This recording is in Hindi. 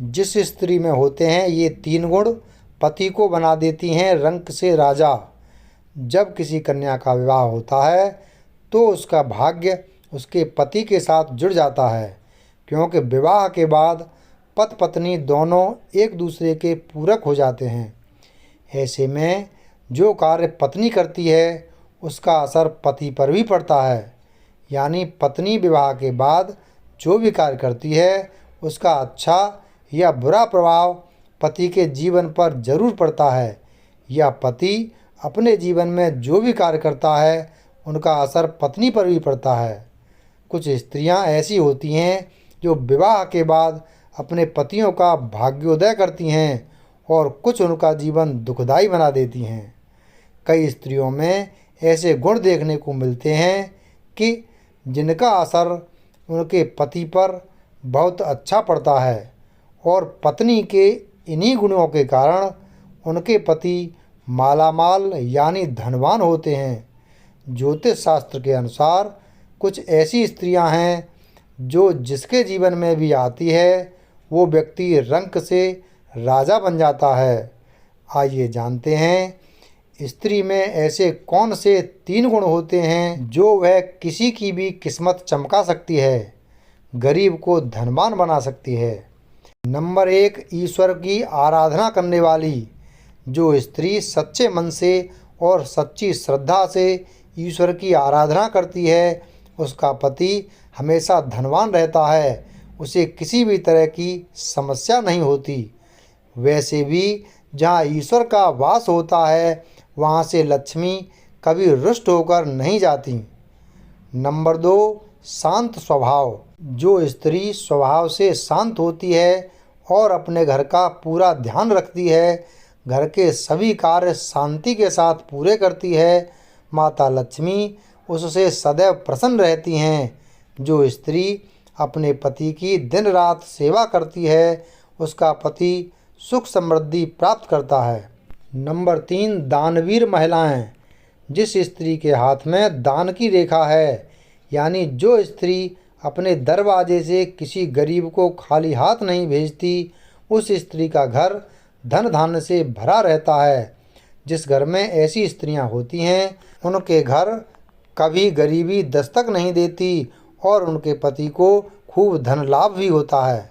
जिस स्त्री में होते हैं ये 3 गुण, पति को बना देती हैं रंक से राजा। जब किसी कन्या का विवाह होता है तो उसका भाग्य उसके पति के साथ जुड़ जाता है, क्योंकि विवाह के बाद पति पत्नी दोनों एक दूसरे के पूरक हो जाते हैं। ऐसे में जो कार्य पत्नी करती है उसका असर पति पर भी पड़ता है, यानी पत्नी विवाह के बाद जो भी कार्य करती है उसका अच्छा या बुरा प्रभाव पति के जीवन पर जरूर पड़ता है, या पति अपने जीवन में जो भी कार्य करता है उनका असर पत्नी पर भी पड़ता है। कुछ स्त्रियां ऐसी होती हैं जो विवाह के बाद अपने पतियों का भाग्योदय करती हैं और कुछ उनका जीवन दुखदाई बना देती हैं। कई स्त्रियों में ऐसे गुण देखने को मिलते हैं कि जिनका असर उनके पति पर बहुत अच्छा पड़ता है, और पत्नी के इन्हीं गुणों के कारण उनके पति मालामाल यानी धनवान होते हैं। ज्योतिष शास्त्र के अनुसार कुछ ऐसी स्त्रियां हैं जो जिसके जीवन में भी आती है वो व्यक्ति रंक से राजा बन जाता है। आइए जानते हैं स्त्री में ऐसे कौन से 3 गुण होते हैं जो वह किसी की भी किस्मत चमका सकती है, गरीब को धनवान बना सकती है। नंबर 1, ईश्वर की आराधना करने वाली। जो स्त्री सच्चे मन से और सच्ची श्रद्धा से ईश्वर की आराधना करती है उसका पति हमेशा धनवान रहता है, उसे किसी भी तरह की समस्या नहीं होती। वैसे भी जहाँ ईश्वर का वास होता है वहाँ से लक्ष्मी कभी रुष्ट होकर नहीं जाती। नंबर 2, शांत स्वभाव। जो स्त्री स्वभाव से शांत होती है और अपने घर का पूरा ध्यान रखती है, घर के सभी कार्य शांति के साथ पूरे करती है, माता लक्ष्मी उससे सदैव प्रसन्न रहती हैं। जो स्त्री अपने पति की दिन रात सेवा करती है उसका पति सुख समृद्धि प्राप्त करता है। नंबर 3, दानवीर महिलाएं। जिस स्त्री के हाथ में दान की रेखा है, यानी जो स्त्री अपने दरवाजे से किसी गरीब को खाली हाथ नहीं भेजती, उस स्त्री का घर धन धान्य से भरा रहता है। जिस घर में ऐसी स्त्रियां होती हैं उनके घर कभी गरीबी दस्तक नहीं देती और उनके पति को खूब धन लाभ भी होता है।